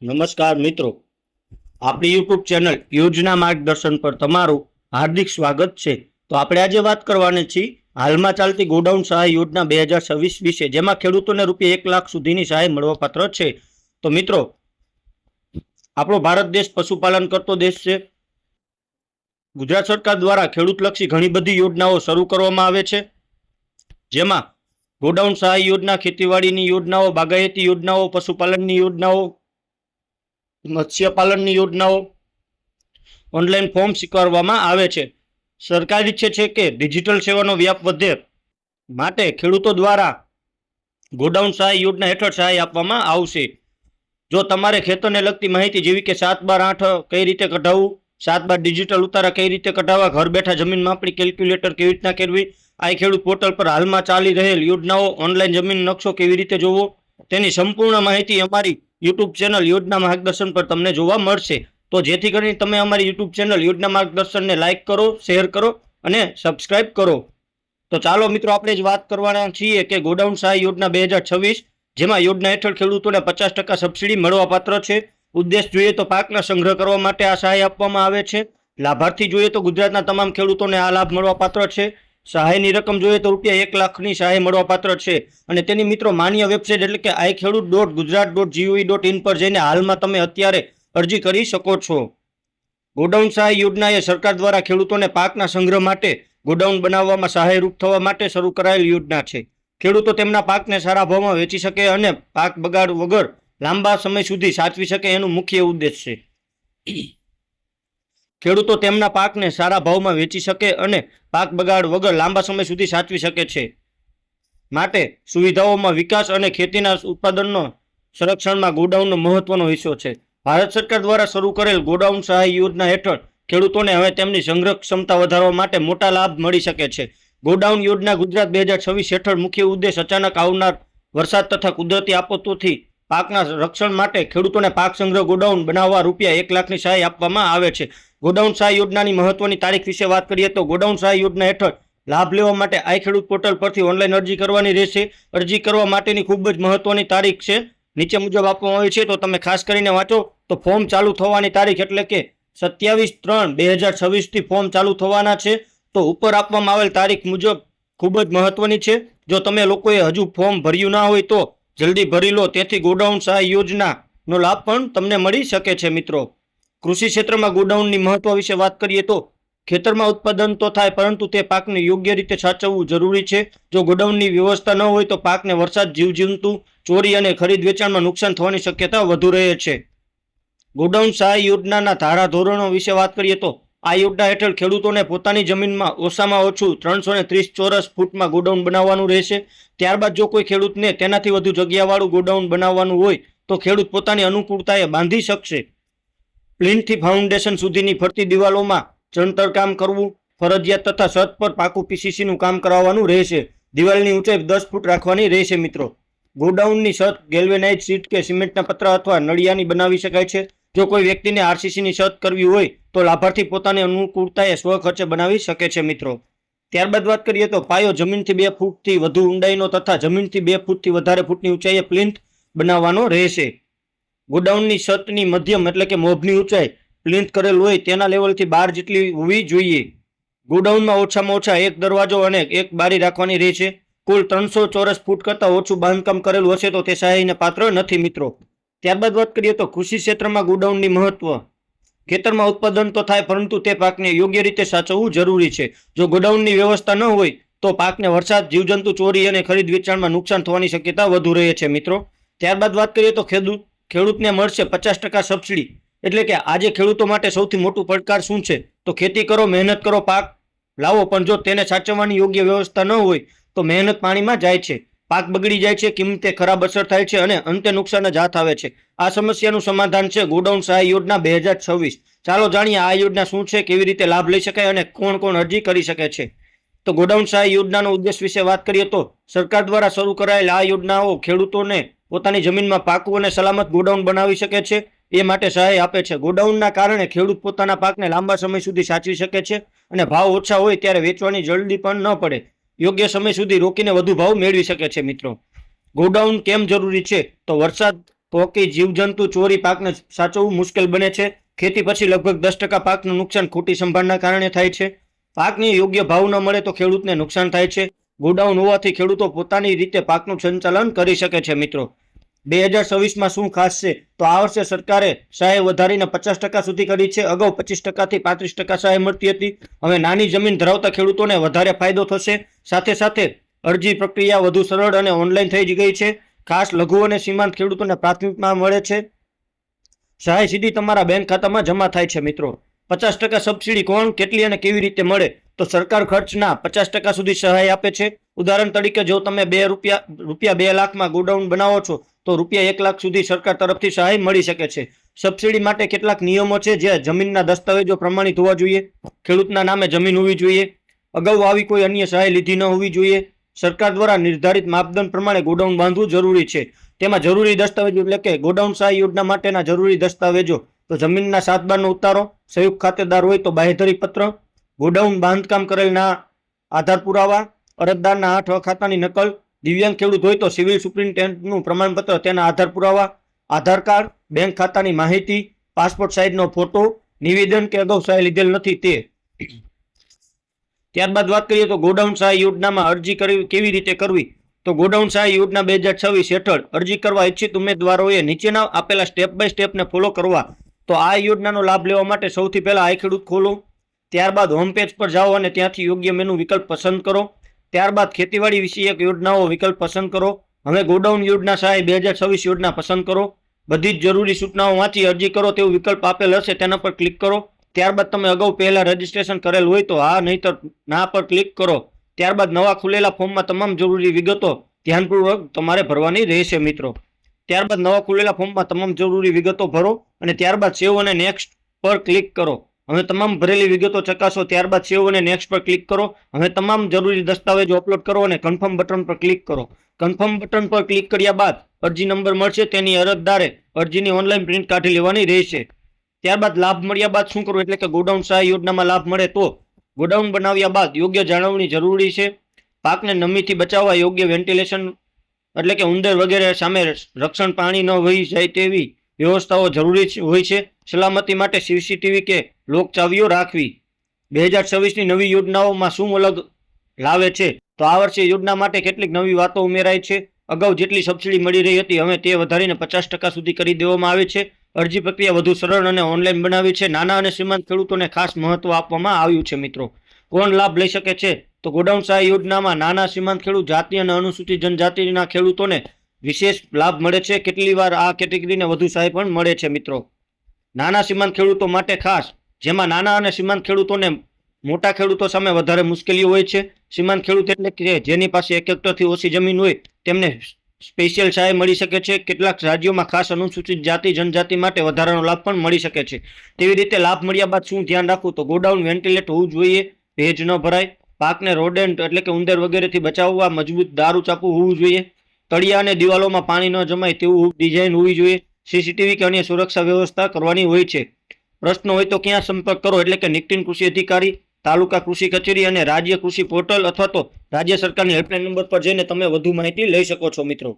નમસ્કાર મિત્રો, આપણી યુટ્યુબ ચેનલ યોજના માર્ગદર્શન પર તમારું હાર્દિક સ્વાગત છે। તો આપણે આજે વાત કરવાની છીએ હાલમાં ચાલતી ગોડાઉન સહાય યોજના 2026 વિશે, જેમાં ખેડૂતોને રૂપિયા 1 લાખ સુધીની સહાય મળવાપાત્ર છે। તો મિત્રો, આપણો ભારત દેશ પશુપાલન કરતો દેશ છે। ગુજરાત સરકાર દ્વારા ખેડૂતલક્ષી ઘણી બધી યોજનાઓ શરૂ કરવામાં આવે છે, જેમાં ગોડાઉન સહાય યોજના, ખેતીવાડીની યોજનાઓ, બાગાયતી યોજનાઓ, પશુપાલનની યોજનાઓ, મત્સ્યપાલનની યોજનાઓ, ઓનલાઈન ફોર્મ સ્વીકારવામાં આવે છે। સરકાર ઈચ્છે છે કે ડિજિટલ સેવાનો વ્યાપ વધે માટે ખેડૂતો દ્વારા ગોડાઉન સહાય યોજના હેઠળ સહાય આપવામાં આવશે। જો તમારે ખેતરને લગતી માહિતી જેવી કે 7/8 કઈ રીતે કઢાવવું, 7/12 ડિજિટલ ઉતારા કઈ રીતે કઢાવવા, ઘર બેઠા જમીન માપણી કેલ્ક્યુલેટર કેવી રીતના કરવી, આ ખેડૂત પોર્ટલ પર હાલમાં ચાલી રહેલ યોજનાઓ, ઓનલાઈન જમીન નકશો કેવી રીતે જોવો, તેની સંપૂર્ણ માહિતી અમારી યુટ્યુબ ચેનલ યોજના માર્ગદર્શન પર તમને જોવા મળશે। તો જેથી કરીને તમે અમારી યુટ્યુબ ચેનલ યોજના માર્ગદર્શનને લાઇક કરો, શેર કરો અને સબસ્ક્રાઇબ કરો। તો ચાલો મિત્રો, આપણે જ વાત કરવાના છીએ કે ગોડાઉન સહાય યોજના 2026, જેમાં યોજના હેઠળ ખેડૂતોને 50% સબસિડી મળવાપાત્ર છે। ઉદ્દેશ જોઈએ તો પાકના સંગ્રહ કરવા માટે આ સહાય આપવામાં આવે છે। લાભાર્થી જોઈએ તો ગુજરાતના તમામ ખેડૂતોને આ લાભ મળવાપાત્ર છે। સહાયની રકમ જોઈએ તો રૂપિયા 1 લાખની સહાય મળવાપાત્ર છે અને તેની મિત્રો માન્ય વેબસાઇટ એટલે કે iKheડૂત.gujarat.gov.in પર જઈને હાલમાં તમે અત્યારે અરજી કરી શકો છો। ગોડાઉન સહાય યોજના એ સરકાર દ્વારા ખેડૂતોને પાકના સંગ્રહ માટે ગોડાઉન બનાવવામાં સહાયરૂપ થવા માટે શરૂ કરાયેલ યોજના છે। ખેડૂતો તેમના પાકને સારા ભાવમાં વેચી શકે અને પાક બગાડ વગર લાંબા સમય સુધી સાચવી શકે એનું મુખ્ય ઉદ્દેશ છે। ખેડૂતો તેમના પાકને સારા ભાવમાં વેચી શકે અને પાક બગાડ વગર લાંબા સમય સુધી સાચવી શકે છે માટે સુવિધાઓમાં વિકાસ અને ખેતીના ઉત્પાદનનો સંરક્ષણમાં ગોડાઉનનો મહત્વનો હિસ્સો છે। ભારત સરકાર દ્વારા શરૂ કરેલ ગોડાઉન સહાય યોજના હેઠળ ખેડૂતોને હવે તેમની સંગ્રહ ક્ષમતા વધારવા માટે મોટા લાભ મળી શકે છે। ગોડાઉન યોજના ગુજરાત 2026 હેઠળ મુખ્ય ઉદ્દેશ અચાનક આવનાર વરસાદ તથા કુદરતી આફતોથી પાકના રક્ષણ માટે ખેડૂતોને પાક સંગ્રહ ગોડાઉન બનાવવા રૂપિયા 1 લાખની સહાય આપવામાં આવે છે। ગોડાઉન સહાય યોજનાની મહત્વની તારીખ વિશે વાત કરીએ તો ગોડાઉન સહાય યોજના હેઠળ લાભ લેવા માટે iKheડૂત પોર્ટલ પરથી ઓનલાઈન અરજી કરવાની રહેશે। અરજી કરવા માટેની ખૂબ જ મહત્વની તારીખ છે, નીચે મુજબ આપવામાં આવી છે, તો તમે ખાસ કરીને વાંચો। તો ફોર્મ ચાલુ થવાની તારીખ એટલે કે 27/3/2026 થી ફોર્મ ચાલુ થવાના છે। તો ઉપર આપવામાં આવેલ તારીખ મુજબ ખૂબ જ મહત્વની છે। જો તમે લોકોએ હજુ ફોર્મ ભર્યું ના હોય તો જલ્દી ભરી લો, તેથી ગોડાઉન સહાય યોજનાનો લાભ પણ તમને મળી શકે છે। મિત્રો, કૃષિ ક્ષેત્રમાં ગોડાઉનની મહત્વ વિશે વાત કરીએ તો ખેતરમાં ઉત્પાદન તો થાય, પરંતુ તે પાકને યોગ્ય રીતે સાચવવું જરૂરી છે। જો ગોડાઉનની વ્યવસ્થા ન હોય તો પાકને વરસાદ, જીવજંતુ, ચોરી અને ખરીદ વેચાણમાં નુકસાન થવાની શક્યતા વધુ રહે છે। ગોડાઉન સહાય યોજનાના ધારાધોરણો વિશે વાત કરીએ તો આ યોજના હેઠળ ખેડૂતોને પોતાની જમીનમાં ઓછામાં ઓછું 330 ચોરસ ફૂટમાં ગોડાઉન બનાવવાનું રહેશે। ત્યારબાદ જો કોઈ ખેડૂતને તેનાથી વધુ જગ્યાવાળું ગોડાઉન બનાવવાનું હોય તો ખેડૂત પોતાની અનુકૂળતાએ બાંધી શકશે। પ્લિન્થથી ફાઉન્ડેશન સુધીની ફરતી દિવાલોમાં ચણતર કામ કરવું ફરજિયાત તથા છત પર પાકું પીસીસીનું કામ કરાવવાનું રહેશે। દિવાલની ઊંચાઈ 10 ફૂટ રાખવાની રહેશે। મિત્રો, ગોડાઉનની છત ગેલ્વેનાઇઝ શીટ કે સિમેન્ટના પતરા અથવા નળિયાની બનાવી શકાય છે। જો કોઈ વ્યક્તિને આરસીસીની છત કરવી હોય તો લાભાર્થી પોતાની અનુકૂળતાએ સ્વખર્ચે બનાવી શકે છે। મિત્રો, ત્યારબાદ વાત કરીએ તો પાયો જમીનથી 2 ફૂટથી વધુ ઊંડાઈનો તથા જમીનથી 2 ફૂટથી વધારે ફૂટની ઊંચાઈએ પ્લિન્થ બનાવવાનો રહેશે। ગોડાઉનની છતની મધ્યમ એટલે કે મોભની ઊંચાઈ પ્લિન્થ કરેલ હોય તેના લેવલથી 12 જેટલી હોવી જોઈએ। ગોડાઉનમાં ઓછામાં ઓછા 1 દરવાજો અને 1 બારી રાખવાની રહેશે। કુલ 300 ચોરસ ફૂટ કરતાં ઓછું બાંધકામ કરેલું હશે તો તે સહાયને પાત્ર નથી। મિત્રો, ત્યારબાદ વાત કરીએ તો કૃષિ ક્ષેત્રમાં ગોડાઉનની મહત્વ। ખેતરમાં ઉત્પાદન તો થાય, પરંતુ તે પાકને યોગ્ય રીતે સાચવવું જરૂરી છે। જો ગોડાઉનની વ્યવસ્થા ન હોય તો પાકને વરસાદ, જીવજંતુ, ચોરી અને ખરીદ વેચાણમાં નુકસાન થવાની શક્યતા વધુ રહે છે। મિત્રો, ત્યારબાદ વાત કરીએ તો ખેડૂતને મળશે 50% સબસિડી। એટલે કે આજે ખેડૂતો માટે સૌથી મોટું પડકાર શું છે? તો ખેતી કરો, મહેનત કરો, પાક લાવો, પણ જો તેને સાચવવાની યોગ્ય વ્યવસ્થા ન હોય તો મહેનત પાણીમાં જાય છે, પાક બગડી જાય છે, કિંમતે ખરાબ અસર થાય છે અને અંતે નુકસાન જ હાથ આવે છે। આ સમસ્યાનું સમાધાન છે ગોડાઉન સહાય યોજના 2026। ચાલો જાણીએ આ યોજના શું છે, કેવી રીતે લાભ લઈ શકાય અને કોણ કોણ અરજી કરી શકે છે। તો ગોડાઉન સહાય યોજનાનો ઉદ્દેશ વિશે વાત કરીએ તો સરકાર દ્વારા શરૂ કરાયેલ આ યોજનાઓ ખેડૂતોને પોતાની જમીનમાં પાકું અને સલામત ગોડાઉન બનાવી શકે છે એ માટે સહાય આપે છે। ગોડાઉનના કારણે ખેડૂત પોતાના પાકને લાંબા સમય સુધી સાચવી શકે છે અને ભાવ ઓછા હોય ત્યારે વેચવાની જલ્દી પણ ન પડે, યોગ્ય સમય સુધી રોકીને વધુ ભાવ મેળવી શકે છે। મિત્રો, ગોડાઉન કેમ જરૂરી છે? તો વરસાદ તો કે જીવજંતુ ચોરી પાકને સાચવવું મુશ્કેલ બને છે. ખેતી પછી લગભગ 10% પાકનું નુકસાન ખોટી સંભાળના કારણે થાય છે. પાકને યોગ્ય ભાવ ન મળે તો ખેડૂતને નુકસાન થાય છે. ગોડાઉન હોવાથી ખેડૂતો પોતાની રીતે પાકનું સંચાલન કરી શકે છે. મિત્રો 2026માં શું ખાસ છે? તો આ વર્ષે સરકારે સહાય વધારીને 50% સુધી કરી છે. અગાઉ 25% થી 35% સહાય મળતી હતી. હવે નાની જમીન ધરાવતા ખેડૂતોને વધારે ફાયદો થશે. સાથે સાથે અરજી પ્રક્રિયા વધુ સરળ અને ઓનલાઈન થઈ ગઈ છે. ખાસ લઘુ અને સીમાંત ખેડૂતોને પ્રાથમિકતા મળે છે. સહાય સીધી તમારા બેંક ખાતામાં જમા થાય છે. મિત્રો 50% સબસિડી કોણ, કેટલી અને કેવી રીતે મળે? તો સરકાર ખર્ચના 50% સુધી સહાય આપે છે. ઉદાહરણ તરીકે જો તમે રૂપિયા 2 લાખમાં ગોડાઉન બનાવો છો તો રૂપિયા 1 લાખ સુધી સરકાર તરફથી સહાય મળી શકે છે. સબસિડી માટે કેટલાક નિયમો છે, જે જમીનના દસ્તાવેજો પ્રમાણિત હોવા જોઈએ, ખેડૂતના નામે જમીન હોવી જોઈએ, અગાઉ આવી કોઈ અન્ય સહાય લીધી ન હોવી જોઈએ, સરકાર દ્વારા નિર્ધારિત માપદંડ પ્રમાણે ગોડાઉન બાંધવું જરૂરી છે. તેમાં જરૂરી દસ્તાવેજો એટલે કે ગોડાઉન સહાય યોજના માટેના જરૂરી દસ્તાવેજો તો જમીનના 7 બારનો ઉતારો, સંયુક્ત ખાતેદાર હોય તો બાંહેધરી પત્ર, ગોડાઉન બાંધકામ કરેલના આધાર પુરાવા, અરજદારના 8 ખાતાની નકલ, દિવ્યાંગ ખેડૂત હોય તો સિવિલ સુપ્રિન્ટેન્ડન્ટનું પ્રમાણપત્ર, તેના આધાર પુરાવા, આધાર કાર્ડ, બેંક ખાતાની માહિતી, પાસપોર્ટ સાઇઝનો ફોટો, નિવેદન કે અગાઉ સહાય લીધેલ નથી તે. ત્યારબાદ વાત કરીએ તો ગોડાઉન સહાય યોજનામાં અરજી કેવી રીતે કરવી? તો ગોડાઉન સહાય યોજના 2026 હેઠળ અરજી કરવા ઈચ્છિત ઉમેદવારોએ નીચેના આપેલા સ્ટેપ બાય સ્ટેપને ફોલો કરવા. તો આ યોજનાનો લાભ લેવા માટે સૌથી પહેલા આઈ ખેડૂત ખોલો. ત્યારબાદ હોમ પેજ પર જાઓ અને ત્યાંથી યોગ્ય મેનુ વિકલ્પ પસંદ કરો. ત્યારબાદ ખેતીવાડી વિષયક યોજનાઓ વિકલ્પ પસંદ કરો. હવે ગોડાઉન યોજના સહાય 2026 યોજના પસંદ કરો. બધી જ જરૂરી સૂચનાઓ વાંચી અરજી કરો તેવું વિકલ્પ આપેલ હશે, તેના પર ક્લિક કરો. ત્યારબાદ તમે અગાઉ પહેલા રજીસ્ટ્રેશન કરેલ હોય તો હા, નહીતર ના પર ક્લિક કરો. ત્યારબાદ નવા ખુલેલા ફોર્મમાં તમામ જરૂરી વિગતો ધ્યાનપૂર્વક તમારે ભરવાની રહેશે. મિત્રો ત્યારબાદ નવા ખુલેલા ફોર્મમાં તમામ જરૂરી વિગતો ભરો અને ત્યારબાદ સેવ અને નેક્સ્ટ પર ક્લિક કરો. હવે તમામ ભરેલી વિગતો ચકાસો. ત્યારબાદ સેવ અને નેક્સ્ટ પર ક્લિક કરો. હવે તમામ જરૂરી દસ્તાવેજો અપલોડ કરો અને કન્ફર્મ બટન પર ક્લિક કરો. કન્ફર્મ બટન પર ક્લિક કર્યા બાદ અરજી નંબર મળશે, તેની અરજદારે અરજીની ઓનલાઈન પ્રિન્ટ કાઢી લેવાની રહેશે. ત્યારબાદ લાભ મળ્યા બાદ શું કરવું? એટલે કે ગોડાઉન સહાય યોજનામાં લાભ મળે તો ગોડાઉન બનાવ્યા બાદ યોગ્ય જાળવણી જરૂરી છે. પાકને નમીથી બચાવવા યોગ્ય વેન્ટિલેશન એટલે કે ઉંદર વગેરે સામે રક્ષણ, પાણી ન વહી જાય તેવી વ્યવસ્થાઓ જરૂરી હોય છે. સલામતી માટે સીસીટીવી કે લોક ચાવીઓ રાખવી. 2026ની નવી યોજનાઓમાં શું અલગ લાવે છે? તો આ વર્ષે યોજના માટે કેટલીક નવી વાતો ઉમેરાય છે. અગાઉ જેટલી સબસિડી મળી રહી હતી હવે તે વધારીને 50% સુધી કરી દેવામાં આવે છે. અરજી પ્રક્રિયા વધુ સરળ અને ઓનલાઈન બનાવી છે. નાના અને સીમાંત ખેડૂતોને ખાસ મહત્વ આપવામાં આવ્યું છે. મિત્રો કોણ લાભ લઈ શકે છે? તો ગોડાઉન સહાય યોજનામાં નાના સીમાંત ખેડૂત, જાતિ અને અનુસૂચિત જનજાતિના ખેડૂતોને વિશેષ લાભ મળે છે. કેટલી વાર આ કેટેગરીને વધુ સહાય પણ મળે છે. મિત્રો નાના સીમાંત ખેડૂતો માટે ખાસ, જેમાં નાના અને સીમાંત ખેડૂતોને મોટા ખેડૂતો સામે વધારે મુશ્કેલીઓ હોય છે. સીમાંત ખેડૂત એટલે કે જેની પાસે 1 હેક્ટરથી ઓછી જમીન હોય તેમને સ્પેશિયલ સહાય મળી શકે છે. કેટલાક રાજ્યોમાં ખાસ અનુસૂચિત જાતિ જનજાતિ માટે વધારાનો લાભ પણ મળી શકે છે. તેવી રીતે લાભ મળ્યા બાદ શું ધ્યાન રાખવું? તો ગોડાઉન વેન્ટિલેટ હોવું જોઈએ, ભેજ ન ભરાય, પાકને રોડેન્ટ એટલે કે ઉંદર વગેરેથી બચાવવા મજબૂત દારૂ ચાપુ હોવું જોઈએ, તળિયા અને દિવાલોમાં પાણી ન જમાય તેવું ડિઝાઇન હોવી જોઈએ, સીસીટીવી કે અન્ય સુરક્ષા વ્યવસ્થા કરવાની હોય છે. પ્રશ્ન હોય તો ક્યાં સંપર્ક કરો? એટલે કે નિકટીન કૃષિ અધિકારી, તાલુકા કૃષિ કચેરી અને રાજ્ય કૃષિ પોર્ટલ અથવા તો રાજ્ય સરકારની હેલ્પલાઇન નંબર પર જઈને તમે વધુ માહિતી લઈ શકો છો. મિત્રો